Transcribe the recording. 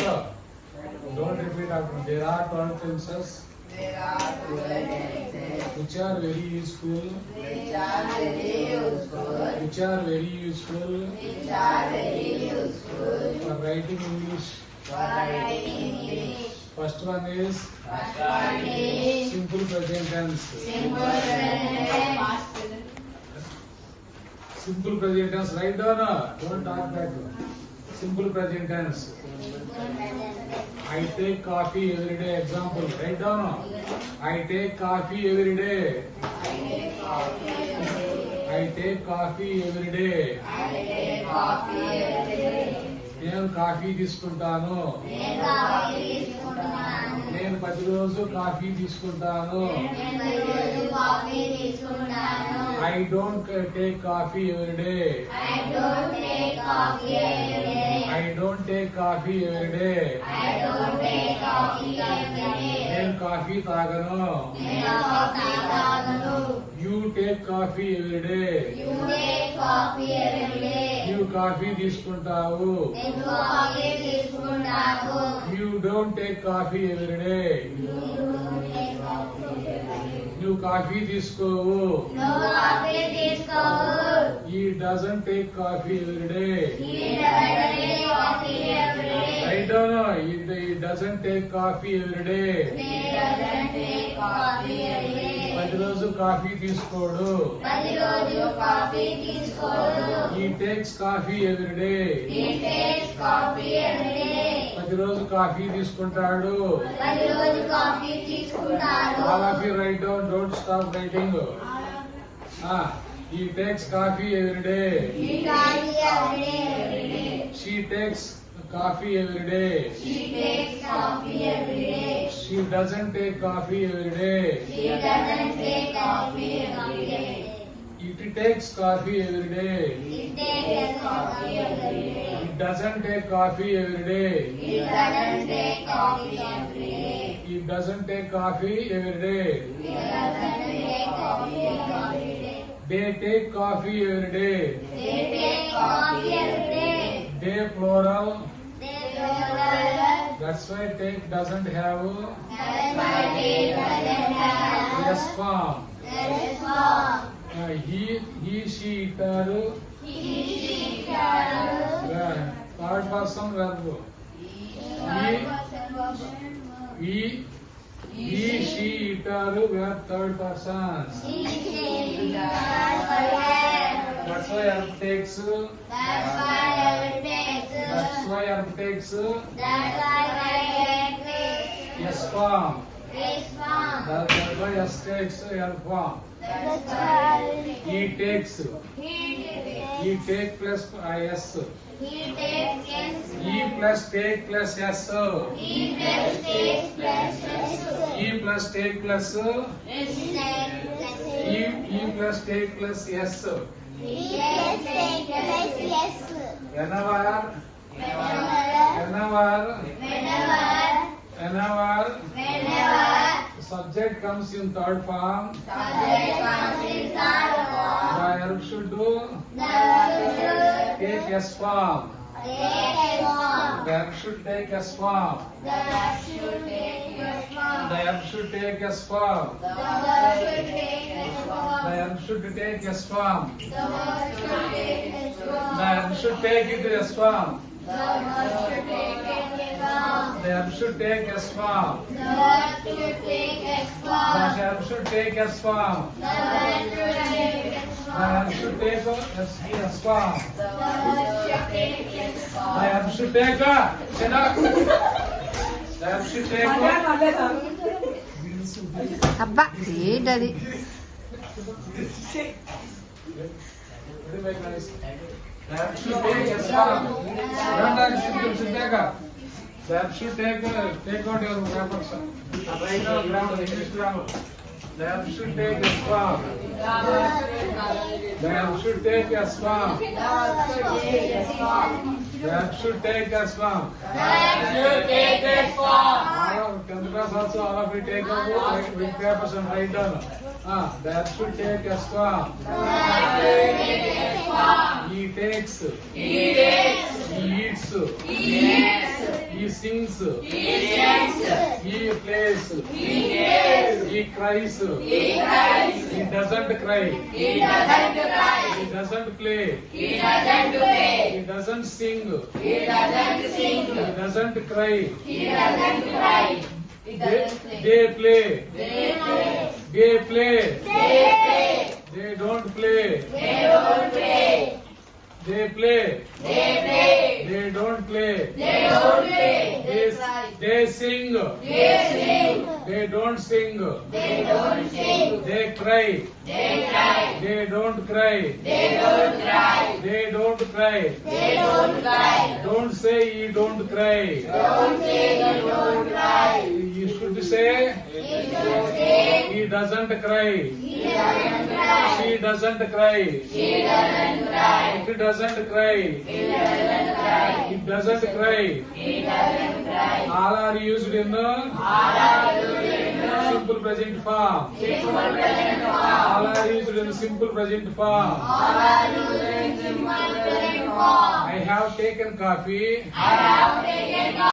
Right? Don't repeat after me. There are 12 tenses which are very useful. Which are very useful for writing English. First one is simple present tense. Simple present tense. Write down. Don't talk back. Simple present tense. I take coffee every day. Example. Write down. I take coffee every day. I take coffee every day. నేను coffee తీసుకుంటాను. నేను ప్రతిరోజు coffee తీసుకుంటాను. I don't take coffee every day. I don't take coffee every day. నేను coffee తాగను. You take coffee every day. You coffee తీసుకుంటావు. You don't take coffee every day. నువ్వు coffee తీసుకోవు. He doesn't take coffee every day. Right down. He doesn't take coffee every day. ప్రతిరోజు coffee తీసుకోడు. He takes coffee every day. ప్రతిరోజు coffee తీసుకుంటాడు. All of you write down. Don't stop writing. He takes coffee every day. She takes coffee every day. She doesn't take coffee every day. It takes coffee every day. It doesn't take coffee every day. It doesn't take coffee every day. They take coffee every day. They plural. That's why take doesn't have yes form. He, she, itaru. Third person verb. He, she, itaru. We are third persons. That's why verb takes. That's why verb takes yes form. That's why yes takes yes form. He takes. He take plus yes. He plus take plus yes. He plus take plus he plus take plus yes. Whenever subject comes in third form, the verb should take S form. The verb should take S form. The verb should take S form. The verb should take S form. The verb should take it S form. The verb should take S form. The verb should take S form. The verb should take S form. The verb should take అబ్బా ఏంటది? That should take S form. That should take out your papers. Right now, grammar, English grammar. That should take S form. That should take S form. That should take S form. Tenth class also, all of you take out with papers and write down. That should take S form. He takes. He eats. He sings. He sings. He plays. He plays. He cries. He cries. He doesn't cry. He doesn't cry. He doesn't play. He doesn't play. He doesn't sing. He doesn't sing. He doesn't cry. He doesn't cry. He doesn't play. They play. They play. They play. They play. They don't play. They don't play. They play. They play. They don't play. They don't play. They sing. They sing. They don't sing. They don't sing. They cry. They cry. They don't cry. They don't cry. They don't cry. They don't cry. Don't say you don't cry. Don't say you don't cry. You should say You should say he doesn't cry. he doesn't cry. She doesn't cry. She doesn't cry. It doesn't cry. He doesn't cry. It doesn't cry. He doesn't cry. All are used in All are used in the simple present form. simple present form. All are used in simple present form. All are used in simple present form. I have taken coffee. I have taken